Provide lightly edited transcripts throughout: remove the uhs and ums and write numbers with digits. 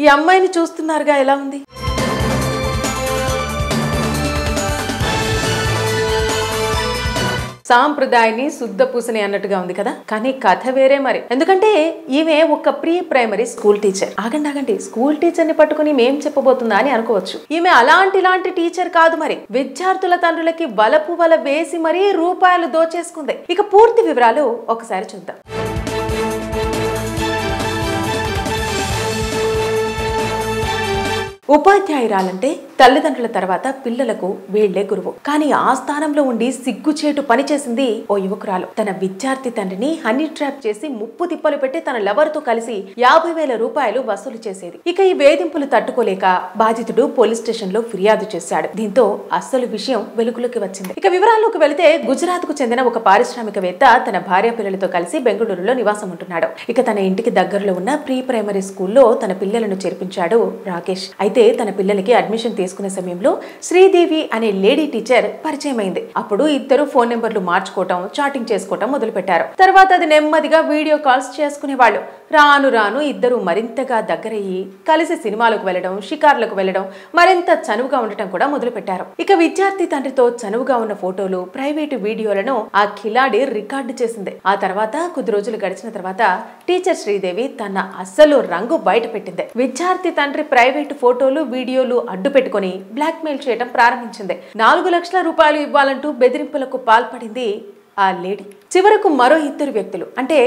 ఈ అమ్మాయిని చూస్తున్నారుగా ఎలా ఉంది? సాంప్రదాయని శుద్ధ పూసని అన్నట్టుగా ఉంది కదా, కానీ కథ వేరే మరి. ఎందుకంటే ఈమె ఒక ప్రీ ప్రైమరీ స్కూల్ టీచర్. ఆగండి, స్కూల్ టీచర్ ని పట్టుకుని మేం చెప్పబోతుందా అని అనుకోవచ్చు. ఈమె అలాంటి టీచర్ కాదు మరి. విద్యార్థుల తండ్రులకి వలపు వల వేసి మరీ రూపాయలు దోచేసుకుంది. ఇక పూర్తి వివరాలు ఒకసారి చూద్దాం. ఉపాధ్యాయురాలంటే తల్లిదండ్రుల తర్వాత పిల్లలకు వీళ్లే గురువు. కానీ ఆ స్థానంలో ఉండి సిగ్గుచేటు పనిచేసింది ఓ యువకురాలు. తన విద్యార్థి తండ్రిని హనీ ట్రాప్ చేసి ముప్పు తిప్పలు పెట్టి తన లవర్ తో కలిసి 50,000 రూపాయలు వసూలు చేసేది. ఇక ఈ వేధింపులు తట్టుకోలేక బాధితుడు పోలీస్ స్టేషన్ లో ఫిర్యాదు చేశాడు. దీంతో అసలు విషయం వెలుగులోకి వచ్చింది. ఇక వివరాల్లోకి వెళితే గుజరాత్ కు చెందిన ఒక పారిశ్రామికవేత్త తన భార్య పిల్లలతో కలిసి బెంగళూరులో నివాసం ఉంటున్నాడు. ఇక తన ఇంటికి దగ్గరలో ఉన్న ప్రీ ప్రైమరీ స్కూల్లో తన పిల్లలను చేర్పించాడు రాకేష్. అయితే తన పిల్లలకి అడ్మిషన్ తీసుకునే సమయంలో శ్రీదేవి అనే లేడీ టీచర్ పరిచయం అయింది. అప్పుడు ఇద్దరు ఫోన్ నెంబర్లు మార్చుకోవటం, చాటింగ్ చేసుకోవటం మొదలు పెట్టారు. తర్వాత అది నెమ్మదిగా వీడియో కాల్స్ చేసుకునేవాళ్ళు. రాను ఇద్దరు మరింతగా దగ్గరయ్యి కలిసి సినిమాలకు వెళ్లడం, షికార్లకు వెళ్లడం, మరింత చనువుగా ఉండటం కూడా మొదలు పెట్టారు. ఇక విద్యార్థి తండ్రితో చనువుగా ఉన్న ఫోటోలు, ప్రైవేటు వీడియోలను ఆ ఖిలాడి రికార్డు చేసింది. ఆ తర్వాత కొద్ది రోజులు గడిచిన తర్వాత టీచర్ శ్రీదేవి తన అసలు రంగు బయట పెట్టింది. విద్యార్థి తండ్రి ప్రైవేటు ఫోటోలు, వీడియోలు అడ్డు పెట్టుకుని బ్లాక్ మెయిల్ చేయడం ప్రారంభించింది. 4 లక్షల రూపాయలు ఇవ్వాలంటూ బెదిరింపులకు పాల్పడింది ఆ లేడీ. చివరకు మరో ఇద్దరు వ్యక్తులు, అంటే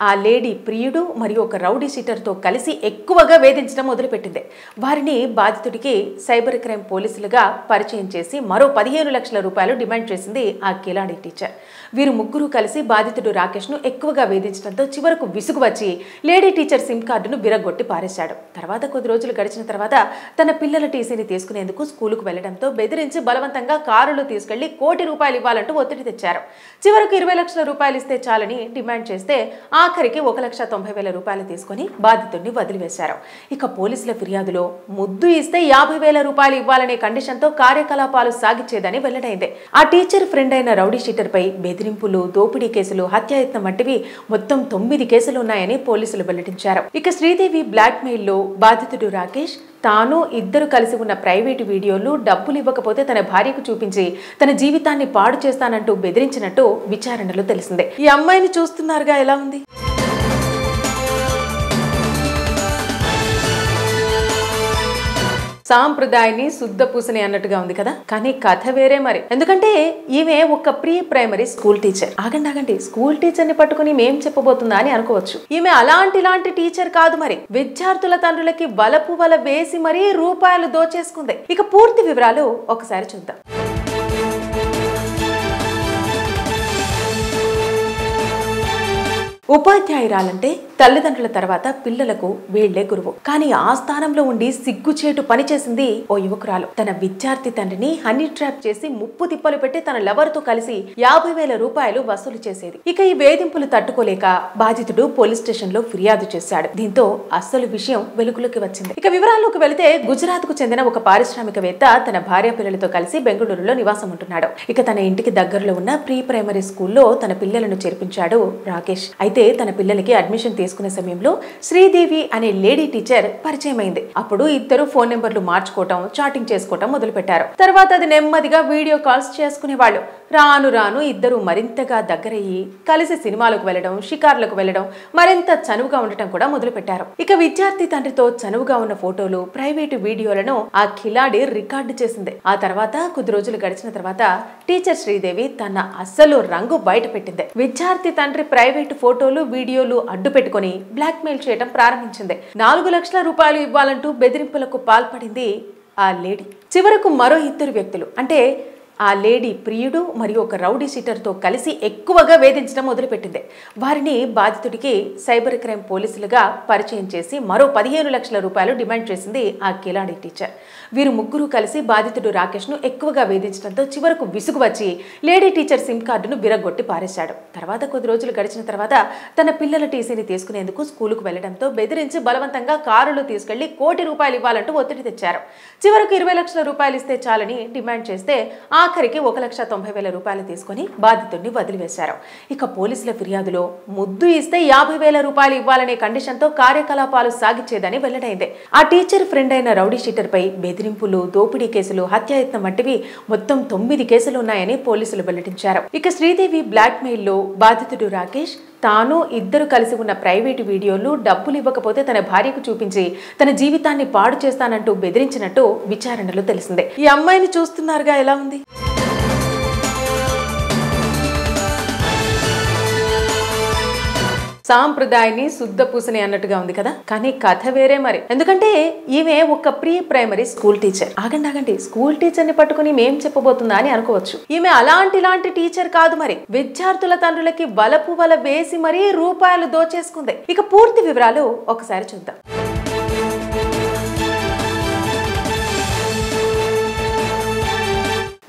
ఆ లేడీ ప్రియుడు మరియు ఒక రౌడీ షీటర్తో కలిసి ఎక్కువగా వేధించడం మొదలుపెట్టింది. వారిని బాధితుడికి సైబర్ క్రైమ్ పోలీసులుగా పరిచయం చేసి మరో 15 లక్షల రూపాయలు డిమాండ్ చేసింది ఆ కిలాడి టీచర్. వీరు ముగ్గురు కలిసి బాధితుడు రాకేష్ ను ఎక్కువగా వేధించడంతో చివరకు విసుగు వచ్చి లేడీ టీచర్ సిమ్ కార్డును విరగొట్టి పారేశాడు. తర్వాత కొద్ది రోజులు గడిచిన తర్వాత తన పిల్లల టీసీని తీసుకునేందుకు స్కూలుకు వెళ్లడంతో బెదిరించి బలవంతంగా కారులో తీసుకెళ్లి 1 కోటి రూపాయలు ఇవ్వాలంటూ ఒత్తిడి తెచ్చారు. చివరకు 20 లక్షల రూపాయలు ఇస్తే చాలని డిమాండ్ చేస్తే ఆఖరికి 1,90,000 రూపాయలు తీసుకుని బాధితుడిని వదిలివేశారు. ఇక పోలీసుల ఫిర్యాదులో ముద్దు ఇస్తే 50,000 రూపాయలు ఇవ్వాలనే కండిషన్తో కార్యకలాపాలు సాగిచ్చేదని వెల్లడైంది. ఆ టీచర్ ఫ్రెండ్ అయిన రౌడీ షీటర్ పై బెదిరింపులు, దోపిడీ కేసులు, హత్యాయత్నం వంటివి మొత్తం 9 కేసులు ఉన్నాయని పోలీసులు వెల్లడించారు. ఇక శ్రీదేవి బ్లాక్ మెయిల్ లో బాధితుడు రాకేష్ తాను ఇద్దరు కలిసి ఉన్న ప్రైవేటు వీడియోలు డబ్బులు ఇవ్వకపోతే తన భార్యకు చూపించి తన జీవితాన్ని పాడు చేస్తానంటూ బెదిరించినట్టు విచారణలో తెలిసిందే. ఈ అమ్మాయిని చూస్తున్నారుగా ఎలా ఉంది? సాంప్రదాయని శుద్ధ పూసని అన్నట్టుగా ఉంది కదా, కానీ కథ వేరే మరి. ఎందుకంటే ఈమె ఒక ప్రీ ప్రైమరీ స్కూల్ టీచర్. ఆగండి, స్కూల్ టీచర్ ని పట్టుకుని మేం చెప్పబోతుందా అని అనుకోవచ్చు. ఈమె అలాంటి టీచర్ కాదు మరి. విద్యార్థుల తండ్రులకి వలపు వల వేసి మరీ రూపాయలు దోచేసుకుంది. ఇక పూర్తి వివరాలు ఒకసారి చూద్దాం. ఉపాధ్యాయురాలంటే తల్లిదండ్రుల తర్వాత పిల్లలకు వీళ్లే గురువు. కానీ ఆ స్థానంలో ఉండి సిగ్గుచేటు పనిచేసింది ఓ యువకురాలు. తన విద్యార్థి తండ్రిని హనీ ట్రాప్ చేసి ముప్పు తిప్పలు పెట్టి తన లవర్ తో కలిసి 50,000 రూపాయలు వసూలు చేసేది. ఇక ఈ వేధింపులు తట్టుకోలేక బాధితుడు పోలీస్ స్టేషన్ లో ఫిర్యాదు చేశాడు. దీంతో అసలు విషయం వెలుగులోకి వచ్చింది. ఇక వివరాల్లోకి వెళితే గుజరాత్ కు చెందిన ఒక పారిశ్రామికవేత్త తన భార్య పిల్లలతో కలిసి బెంగళూరులో నివాసం ఉంటున్నాడు. ఇక తన ఇంటికి దగ్గరలో ఉన్న ప్రీ ప్రైమరీ స్కూల్లో తన పిల్లలను చేర్పించాడు రాకేష్. అయితే తన పిల్లలకి అడ్మిషన్ తీసుకునే సమయంలో శ్రీదేవి అనే లేడీ టీచర్ పరిచయం అయింది. అప్పుడు ఇద్దరు ఫోన్ నెంబర్లు మార్చుకోవటం, చాటింగ్ చేసుకోవటం మొదలు పెట్టారు. తర్వాత అది నెమ్మదిగా వీడియో కాల్స్ చేసుకునేవాళ్ళు. రాను ఇద్దరు మరింతగా దగ్గరయ్యి కలిసి సినిమాలకు వెళ్లడం, షికార్లకు వెళ్లడం, మరింత చనువుగా ఉండటం కూడా మొదలు పెట్టారు. ఇక విద్యార్థి తండ్రితో చనువుగా ఉన్న ఫోటోలు, ప్రైవేటు వీడియోలను ఆ ఖిలాడి రికార్డు చేసింది. ఆ తర్వాత కొద్ది రోజులు గడిచిన తర్వాత టీచర్ శ్రీదేవి తన అసలు రంగు బయట పెట్టింది. విద్యార్థి తండ్రి ప్రైవేటు ఫోటోలు, వీడియోలు అడ్డు పెట్టుకుని బ్లాక్ మెయిల్ చేయడం ప్రారంభించింది. 4 లక్షల రూపాయలు ఇవ్వాలంటూ బెదిరింపులకు పాల్పడింది ఆ లేడీ. చివరకు మరో ఇద్దరు వ్యక్తులు, అంటే ఆ లేడీ ప్రియుడు మరియు ఒక రౌడీ షీటర్తో కలిసి ఎక్కువగా వేధించడం మొదలుపెట్టింది. వారిని బాధితుడికి సైబర్ క్రైమ్ పోలీసులుగా పరిచయం చేసి మరో 15 లక్షల రూపాయలు డిమాండ్ చేసింది ఆ కిలాడి టీచర్. వీరు ముగ్గురు కలిసి బాధితుడు రాకేష్ ను ఎక్కువగా వేధించడంతో చివరకు విసుగు వచ్చి లేడీ టీచర్ సిమ్ కార్డును విరగొట్టి పారేశాడు. తర్వాత కొద్ది రోజులు గడిచిన తర్వాత తన పిల్లల టీసీని తీసుకునేందుకు స్కూలుకు వెళ్లడంతో బెదిరించి బలవంతంగా కారులో తీసుకెళ్లి 1 కోటి రూపాయలు ఇవ్వాలంటూ ఒత్తిడి తెచ్చారు. చివరకు 20 లక్షల రూపాయలు ఇస్తే చాలని డిమాండ్ చేస్తే ఆఖరికి 1,90,000 రూపాయలు తీసుకుని బాధితుడిని వదిలివేశారు. ఇక పోలీసుల ఫిర్యాదులో ముద్దు ఇస్తే 50,000 రూపాయలు ఇవ్వాలనే కండిషన్తో కార్యకలాపాలు సాగించేదని వెల్లడైంది. ఆ టీచర్ ఫ్రెండ్ అయిన రౌడీ షీటర్ పై బెదిరింపులు, దోపిడీ కేసులు, హత్యాయత్నం వంటివి మొత్తం 9 కేసులు ఉన్నాయని పోలీసులు వెల్లడించారు. ఇక శ్రీదేవి బ్లాక్ మెయిల్ లో బాధితుడు రాకేష్ తాను ఇద్దరు కలిసి ఉన్న ప్రైవేటు వీడియోలు డబ్బులు ఇవ్వకపోతే తన భార్యకు చూపించి తన జీవితాన్ని పాడు చేస్తానంటూ బెదిరించినట్టు విచారణలో తెలిసిందే. ఈ అమ్మాయిని చూస్తున్నారుగా, ఎలా ఉంది? సాంప్రదాయాన్ని శుద్ధ పూసని అన్నట్టుగా ఉంది కదా, కానీ కథ వేరే మరి. ఎందుకంటే ఈమె ఒక ప్రీ ప్రైమరీ స్కూల్ టీచర్. ఆగండి, స్కూల్ టీచర్ ని పట్టుకుని మేం చెప్పబోతుందా అని అనుకోవచ్చు. ఈమె అలాంటి టీచర్ కాదు మరి. విద్యార్థుల తండ్రులకి వలపు వల వేసి మరీ రూపాయలు దోచేసుకుంది. ఇక పూర్తి వివరాలు ఒకసారి చూద్దాం.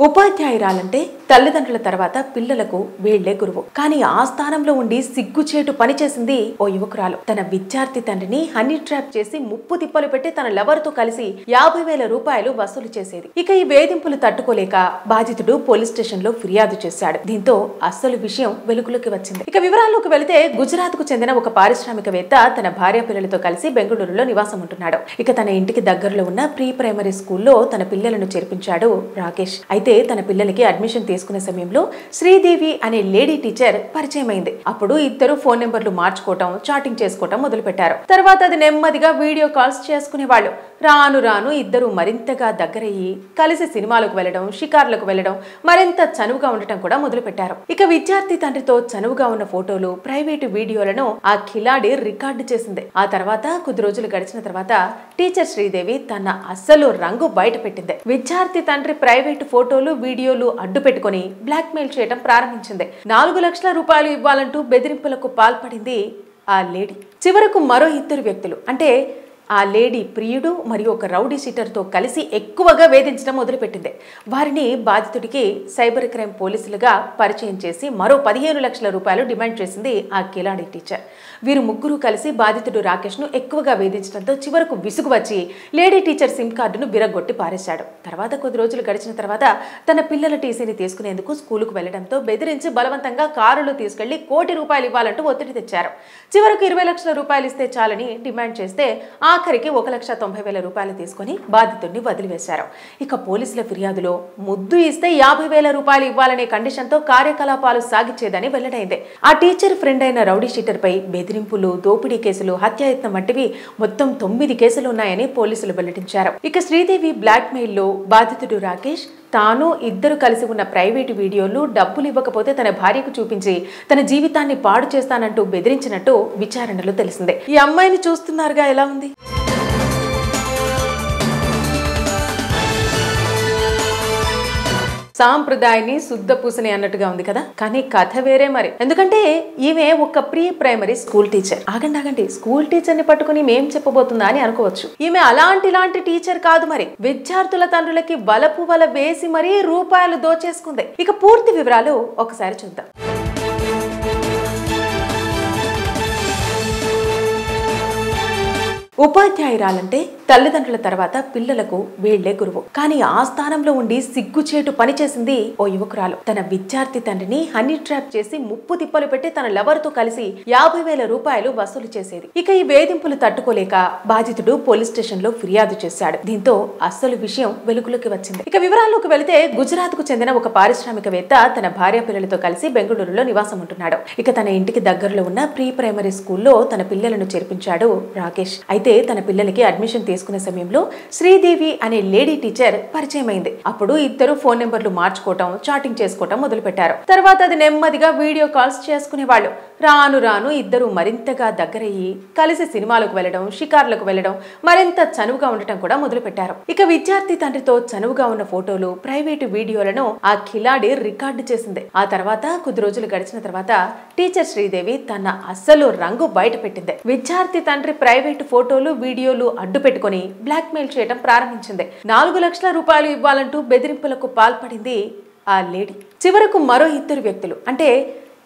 ఉపాధ్యాయురాలంటే తల్లిదండ్రుల తర్వాత పిల్లలకు వీళ్లే గురువు. కానీ ఆ స్థానంలో ఉండి సిగ్గుచేటు పనిచేసింది ఓ యువకురాలు. తన విద్యార్థి తండ్రిని హనీ ట్రాప్ చేసి ముప్పు తిప్పలు పెట్టి తన లవర్తో కలిసి 50,000 రూపాయలు వసూలు చేసేది. ఇక ఈ వేధింపులు తట్టుకోలేక బాధితుడు పోలీస్ స్టేషన్ లో ఫిర్యాదు చేశాడు. దీంతో అసలు విషయం వెలుగులోకి వచ్చింది. ఇక వివరాల్లోకి వెళితే గుజరాత్ కు చెందిన ఒక పారిశ్రామికవేత్త తన భార్య పిల్లలతో కలిసి బెంగళూరులో నివాసం ఉంటున్నాడు. ఇక తన ఇంటికి దగ్గరలో ఉన్న ప్రీ ప్రైమరీ స్కూల్లో తన పిల్లలను చేర్పించాడు రాకేష్. అయితే తన పిల్లలకి అడ్మిషన్ తీసుకునే సమయంలో శ్రీదేవి అనే లేడీ టీచర్ పరిచయం అయింది. అప్పుడు ఇద్దరు ఫోన్ నెంబర్లు మార్చుకోవటం, చాటింగ్ చేసుకోవటం మొదలు పెట్టారు. తర్వాత అది నెమ్మదిగా వీడియో కాల్స్ చేసుకునేవాళ్ళు. రాను ఇద్దరు మరింతగా దగ్గరయ్యి కలిసి సినిమాలకు వెళ్లడం, షికార్లకు వెళ్లడం, మరింత చనువుగా ఉండటం కూడా మొదలు పెట్టారు. ఇక విద్యార్థి తండ్రితో చనువుగా ఉన్న ఫోటోలు, ప్రైవేటు వీడియోలను ఆ ఖిలాడి రికార్డు చేసింది. ఆ తర్వాత కొద్ది రోజులు గడిచిన తర్వాత టీచర్ శ్రీదేవి తన అసలు రంగు బయట పెట్టింది. విద్యార్థి తండ్రి ప్రైవేటు ఫోటోలు, వీడియోలు అడ్డు పెట్టుకుని బ్లాక్ మెయిల్ చేయడం ప్రారంభించింది. 4 లక్షల రూపాయలు ఇవ్వాలంటూ బెదిరింపులకు పాల్పడింది ఆ లేడీ. చివరకు మరో ఇద్దరు వ్యక్తులు, అంటే ఆ లేడీ ప్రియుడు మరియు ఒక రౌడీ షీటర్తో కలిసి ఎక్కువగా వేధించడం మొదలుపెట్టింది. వారిని బాధితుడికి సైబర్ క్రైమ్ పోలీసులుగా పరిచయం చేసి మరో 15 లక్షల రూపాయలు డిమాండ్ చేసింది ఆ కిలాడి టీచర్. వీరు ముగ్గురు కలిసి బాధితుడు రాకేష్ ను ఎక్కువగా వేధించడంతో చివరకు విసుగు వచ్చి లేడీ టీచర్ సిమ్ కార్డును విరగొట్టి పారేశాడు. తర్వాత కొద్ది రోజులు గడిచిన తర్వాత తన పిల్లల టీసీని తీసుకునేందుకు స్కూలుకు వెళ్లడంతో బెదిరించి బలవంతంగా కారులో తీసుకెళ్లి 1 కోటి రూపాయలు ఇవ్వాలంటూ ఒత్తిడి తెచ్చారు. చివరకు 20 లక్షల రూపాయలు ఇస్తే చాలని డిమాండ్ చేస్తే ఆఖరికి 1,90,000 రూపాయలు తీసుకుని బాధితుడిని వదిలివేశారు. ఇక పోలీసుల ఫిర్యాదులో ముద్దు ఇస్తే 50,000 రూపాయలు ఇవ్వాలనే కండిషన్తో కార్యకలాపాలు సాగించేదని వెల్లడైంది. ఆ టీచర్ ఫ్రెండ్ అయిన రౌడీ షీటర్ పై బెదిరింపులు, దోపిడీ కేసులు, హత్యాయత్నం వంటివి మొత్తం 9 కేసులు ఉన్నాయని పోలీసులు వెల్లడించారు. ఇక శ్రీదేవి బ్లాక్ మెయిల్ లో బాధితుడు రాకేష్ తాను ఇద్దరు కలిసి ఉన్న ప్రైవేటు వీడియోలు డబ్బులు ఇవ్వకపోతే తన భార్యకు చూపించి తన జీవితాన్ని పాడు చేస్తానంటూ బెదిరించినట్టు విచారణలో తెలిసిందే. ఈ అమ్మాయిని చూస్తున్నారుగా, ఎలా ఉంది? సాంప్రదాయాన్ని శుద్ధ పూసని అన్నట్టుగా ఉంది కదా, కానీ కథ వేరే మరి. ఎందుకంటే ఈమె ఒక ప్రీ ప్రైమరీ స్కూల్ టీచర్. ఆగండి, స్కూల్ టీచర్ ని పట్టుకుని మేం చెప్పబోతుందా అని అనుకోవచ్చు. ఈమె అలాంటి టీచర్ కాదు మరి. విద్యార్థుల తండ్రులకి వలపు వల వేసి మరీ రూపాయలు దోచేసుకుంది. ఇక పూర్తి వివరాలు ఒకసారి చూద్దాం. ఉపాధ్యాయురాలంటే తల్లిదండ్రుల తర్వాత పిల్లలకు వీళ్లే గురువు. కానీ ఆ స్థానంలో ఉండి సిగ్గుచేటు పనిచేసింది ఓ యువకురాలు. తన విద్యార్థి తండ్రిని హనీ ట్రాప్ చేసి ముప్పు తిప్పలు పెట్టి తన లవర్తో కలిసి 50,000 రూపాయలు వసూలు చేసేది. ఇక ఈ వేధింపులు తట్టుకోలేక బాధితుడు పోలీస్ స్టేషన్ లో ఫిర్యాదు చేశాడు. దీంతో అసలు విషయం వెలుగులోకి వచ్చింది. ఇక వివరాల్లోకి వెళితే గుజరాత్ కు చెందిన ఒక పారిశ్రామికవేత్త తన భార్య పిల్లలతో కలిసి బెంగళూరులో నివాసం ఉంటున్నాడు. ఇక తన ఇంటికి దగ్గరలో ఉన్న ప్రీ ప్రైమరీ స్కూల్లో తన పిల్లలను చేర్పించాడు రాకేష్. అయితే తన పిల్లలకి అడ్మిషన్ తీసుకునే సమయంలో శ్రీదేవి అనే లేడీ టీచర్ పరిచయం అయింది. అప్పుడు ఇద్దరు ఫోన్ నెంబర్లు మార్చుకోవటం, చాటింగ్ చేసుకోవటం మొదలు పెట్టారు. తర్వాత అది నెమ్మదిగా వీడియో కాల్స్ చేసుకునేవాళ్ళు. రాను ఇద్దరు మరింతగా దగ్గరయ్యి కలిసి సినిమాలకు వెళ్లడం, షికార్లకు వెళ్లడం, మరింత చనువుగా ఉండటం కూడా మొదలు పెట్టారు. ఇక విద్యార్థి తండ్రితో చనువుగా ఉన్న ఫోటోలు, ప్రైవేటు వీడియోలను ఆ ఖిలాడి రికార్డు చేసింది. ఆ తర్వాత కొద్ది రోజులు గడిచిన తర్వాత టీచర్ శ్రీదేవి తన అసలు రంగు బయట పెట్టింది. విద్యార్థి తండ్రి ప్రైవేటు ఫోటోలు, వీడియోలు అడ్డు పెట్టుకుని బ్లాక్ మెయిల్ చేయడం ప్రారంభించింది. 4 లక్షల రూపాయలు ఇవ్వాలంటూ బెదిరింపులకు పాల్పడింది ఆ లేడీ. చివరకు మరో ఇద్దరు వ్యక్తులు, అంటే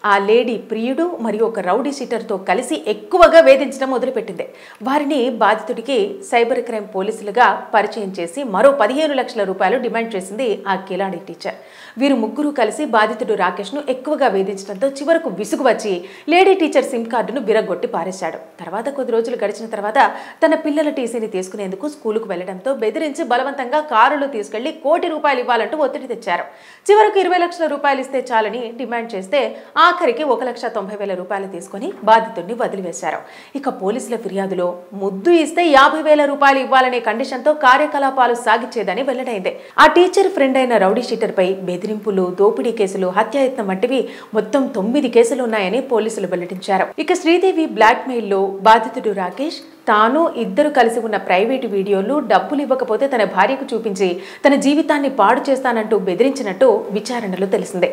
ఆ లేడీ ప్రియుడు మరియు ఒక రౌడీ షీటర్తో కలిసి ఎక్కువగా వేధించడం మొదలుపెట్టింది. వారిని బాధితుడికి సైబర్ క్రైమ్ పోలీసులుగా పరిచయం చేసి మరో 15 లక్షల రూపాయలు డిమాండ్ చేసింది ఆ కిలాడి టీచర్. వీరు ముగ్గురు కలిసి బాధితుడు రాకేష్ను ఎక్కువగా వేధించడంతో చివరకు విసుగు వచ్చి లేడీ టీచర్ సిమ్ కార్డును విరగొట్టి పారేశాడు. తర్వాత కొద్ది రోజులు గడిచిన తర్వాత తన పిల్లల టీసీని తీసుకునేందుకు స్కూలుకు వెళ్లడంతో బెదిరించి బలవంతంగా కారులో తీసుకెళ్లి ₹1 కోటి ఇవ్వాలంటూ ఒత్తిడి తెచ్చారు. చివరకు 20 లక్షల రూపాయలు ఇస్తే చాలని డిమాండ్ చేస్తే ఆఖరికి ₹1,90,000 తీసుకుని బాధితుడిని వదిలివేశారు. ఇక పోలీసుల ఫిర్యాదులో ముద్దు ఇస్తే ₹50,000 ఇవ్వాలనే కండిషన్తో కార్యకలాపాలు సాగించేదని వెల్లడైంది. ఆ టీచర్ ఫ్రెండ్ అయిన రౌడీ షీటర్ పై బెదిరింపులు, దోపిడీ కేసులు, హత్యాయత్నం వంటివి మొత్తం 9 కేసులు ఉన్నాయని పోలీసులు వెల్లడించారు. ఇక శ్రీదేవి బ్లాక్ మెయిల్లో బాధితుడు రాకేష్ తాను ఇద్దరు కలిసి ఉన్న ప్రైవేటు వీడియోలు డబ్బులు ఇవ్వకపోతే తన భార్యకు చూపించి తన జీవితాన్ని పాడు చేస్తానంటూ బెదిరించినట్టు విచారణలో తెలిసిందే.